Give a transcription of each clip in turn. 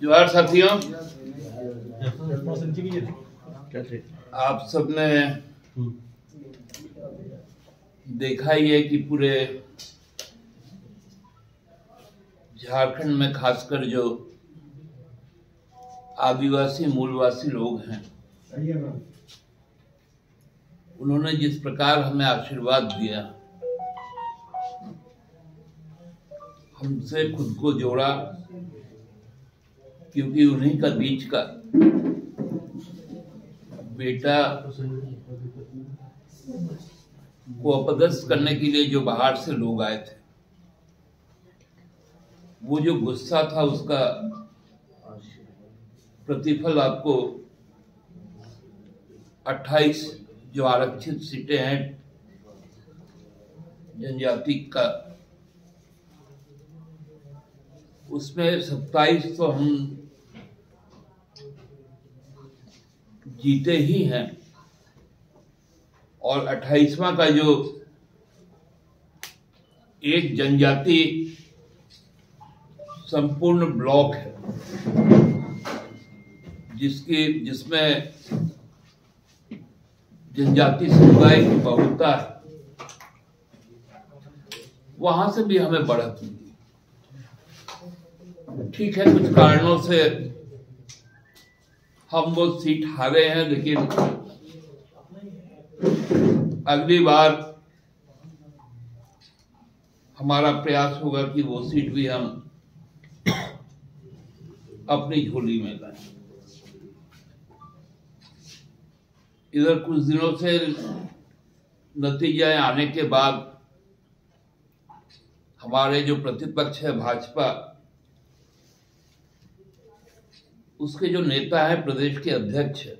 जोहार साथियों, आप सबने देखा ही है कि पूरे झारखंड में खासकर जो आदिवासी मूलवासी लोग हैं, उन्होंने जिस प्रकार हमें आशीर्वाद दिया, हमसे खुद को जोड़ा, क्योंकि उन्हीं का बीच का बेटा को अपदस्थ करने के लिए जो बाहर से लोग आए थे, वो जो गुस्सा था उसका प्रतिफल आपको 28 जो आरक्षित सीटें हैं जनजाति का, उसमें 27 तो हम जीते ही हैं, और 28वां का जो एक जनजाति संपूर्ण ब्लॉक है, जिसमें जनजाति समुदाय की बहुलता है, वहां से भी हमें बढ़त मिली। ठीक है, कुछ कारणों से हम वो सीट हारे हैं, लेकिन अगली बार हमारा प्रयास होगा कि वो सीट भी हम अपनी झोली में लाएं। इधर कुछ दिनों से नतीजे आने के बाद हमारे जो प्रतिपक्ष है भाजपा, उसके जो नेता है, प्रदेश के अध्यक्ष है,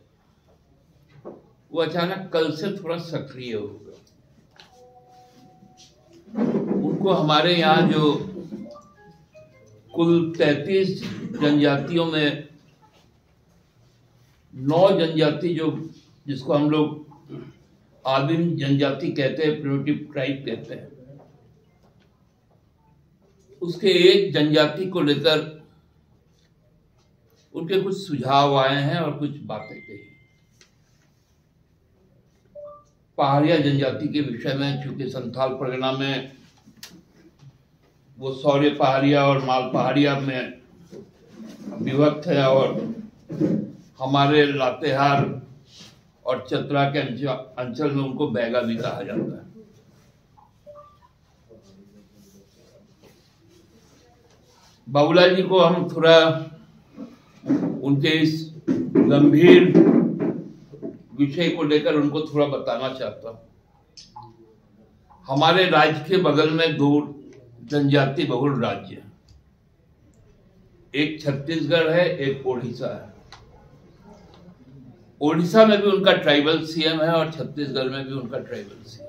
वो अचानक कल से थोड़ा सक्रिय हो गए। उनको हमारे यहाँ जो कुल 33 जनजातियों में 9 जनजाति जिसको हम लोग आदिम जनजाति कहते हैं, प्रिमिटिव ट्राइब कहते हैं, उसके एक जनजाति को लेकर उनके कुछ सुझाव आए हैं और कुछ बातें कही। पहाड़िया जनजाति के विषय में, चूंकि संथाल परगना में वो सौर्य पहाड़िया और माल पहाड़िया में विभक्त है, और हमारे लातेहार और चतरा के अंचल में उनको बैगा भी कहा जाता है। बाबूलाल जी को हम थोड़ा उनके इस गंभीर विषय को लेकर उनको थोड़ा बताना चाहता हूं। हमारे राज्य के बगल में 2 जनजाति बहुल राज्य है, एक छत्तीसगढ़ है, एक ओडिशा है। ओडिशा में भी उनका ट्राइबल सीएम है और छत्तीसगढ़ में भी उनका ट्राइबल सीएम।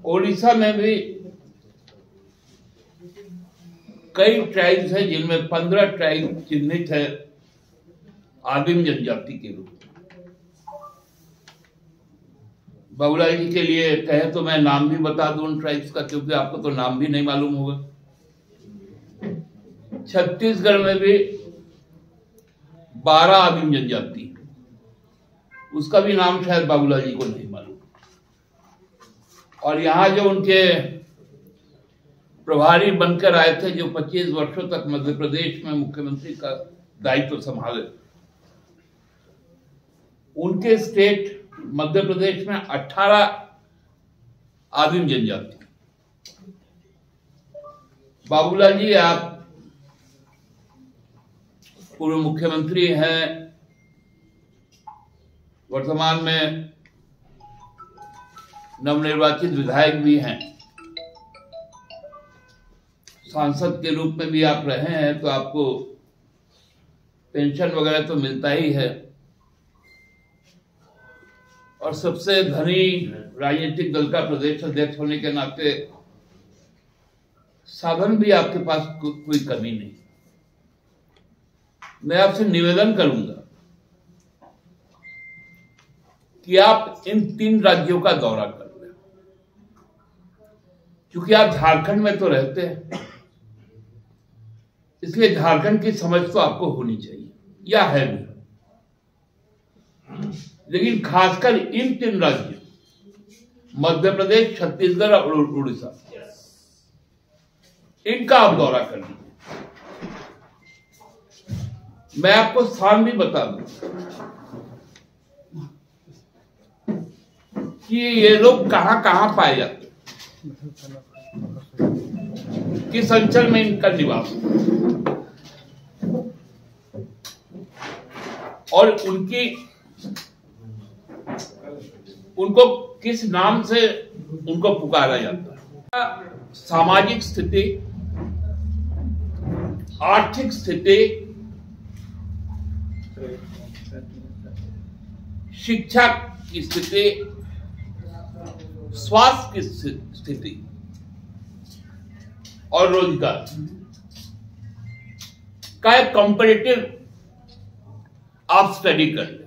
ओडिशा में भी कई ट्राइब्स हैं, जिनमें 15 ट्राइब चिन्हित है आदिम जनजाति के रूप में। बाबूलाल जी के लिए कहे तो मैं नाम भी बता दूं उन ट्राइब्स का, क्योंकि आपको तो नाम भी नहीं मालूम होगा। छत्तीसगढ़ में भी 12 आदिम जनजाति, उसका भी नाम शायद बाबूलाल जी को नहीं मालूम। और यहां जो उनके प्रभारी बनकर आए थे, जो 25 वर्षों तक मध्य प्रदेश में मुख्यमंत्री का दायित्व संभाले, उनके स्टेट मध्य प्रदेश में 18 आदिम जनजाति। बाबूलाल जी, आप पूर्व मुख्यमंत्री हैं, वर्तमान में नवनिर्वाचित विधायक भी हैं, सांसद के रूप में भी आप रहे हैं, तो आपको पेंशन वगैरह तो मिलता ही है, और सबसे धनी राजनीतिक दल का प्रदेश अध्यक्ष होने के नाते साधन भी आपके पास कोई कमी नहीं। मैं आपसे निवेदन करूंगा कि आप इन 3 राज्यों का दौरा कर लें, क्योंकि आप झारखंड में तो रहते हैं, इसलिए झारखंड की समझ तो आपको होनी चाहिए, या है भी। लेकिन खासकर इन 3 राज्यों मध्य प्रदेश, छत्तीसगढ़ और उड़ीसा, इनका आप दौरा कर लीजिए। मैं आपको स्थान भी बता दूं कि ये लोग कहां कहां पाए जाते, किस अंचल में इनका निवास, और उनको किस नाम से उनको पुकारा जाता है। सामाजिक स्थिति, आर्थिक स्थिति, शिक्षा की स्थिति, स्वास्थ्य की स्थिति और रोजगार का एक कंपैरेटिव आप स्टडी कर ले।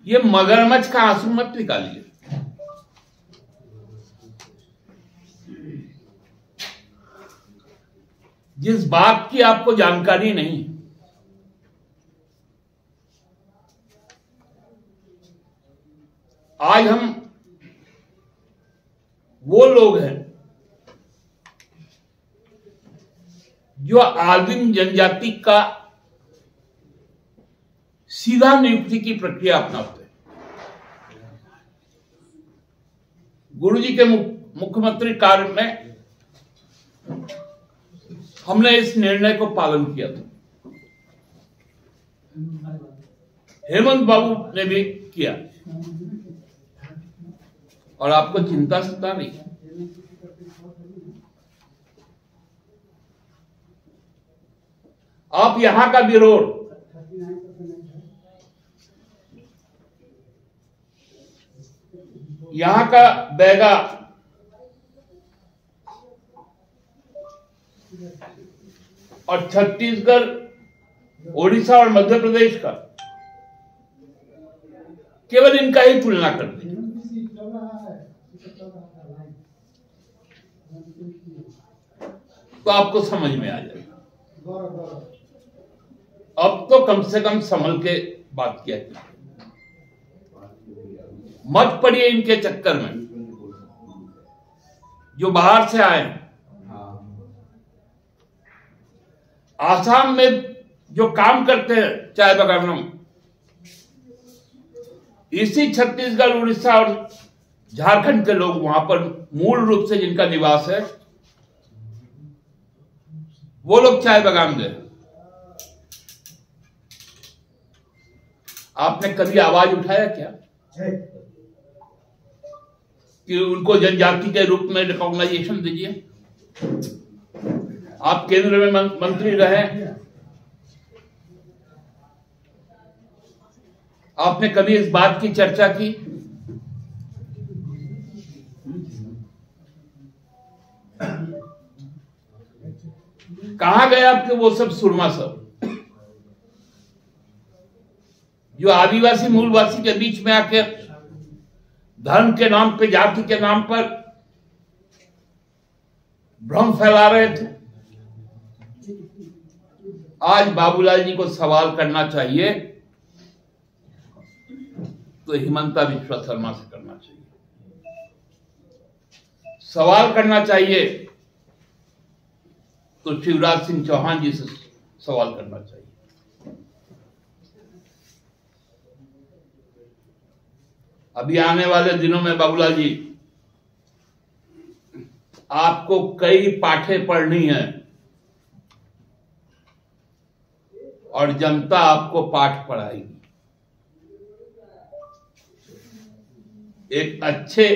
ये मगरमच्छ का आंसू मत निकालिए। जिस बात की आपको जानकारी नहीं, आज हम वो लोग हैं जो आदिम जनजाति का सीधा नियुक्ति की प्रक्रिया अपनाते हैं। गुरु जी के मुख्यमंत्री कार्य में हमने इस निर्णय को पालन किया था, हेमंत बाबू ने भी किया, और आपको चिंता सता नहीं। आप यहां का विरोध, यहां का बैगा, और छत्तीसगढ़, ओडिशा और मध्य प्रदेश का केवल इनका ही तुलना कर दें तो आपको समझ में आ जाएगा। अब तो कम से कम संभल के बात किया कीजिए, मत पड़िए इनके चक्कर में। जो बाहर से आए, आसाम में जो काम करते हैं चाय बागानों में, इसी छत्तीसगढ़, उड़ीसा और झारखंड के लोग वहां पर मूल रूप से जिनका निवास है, वो लोग चाय बागान गए। आपने कभी आवाज उठाया क्या कि उनको जनजाति के रूप में रिकॉग्नाइजेशन दीजिए? आप केंद्र में मंत्री रहे, आपने कभी इस बात की चर्चा की? कहां गए आपके वो सब सुरमा सब जो आदिवासी मूलवासी के बीच में आके धर्म के नाम पे, जाति के नाम पर भ्रम फैला रहे थे? आज बाबूलाल जी को सवाल करना चाहिए तो हिमंता विश्वा शर्मा से करना चाहिए। सवाल करना चाहिए तो शिवराज सिंह चौहान जी से सवाल करना चाहिए। अभी आने वाले दिनों में बाबूलाल जी, आपको कई पाठें पढ़नी है और जनता आपको पाठ पढ़ाएगी। एक अच्छे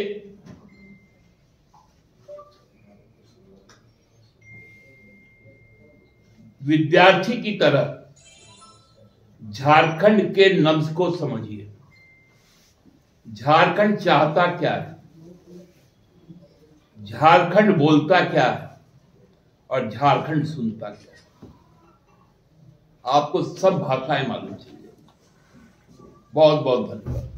विद्यार्थी की तरह झारखंड के नब्ज को समझिए। झारखंड चाहता क्या है, झारखंड बोलता क्या है और झारखंड सुनता क्या है। आपको सब भाषाएं मालूम चाहिए। बहुत बहुत धन्यवाद।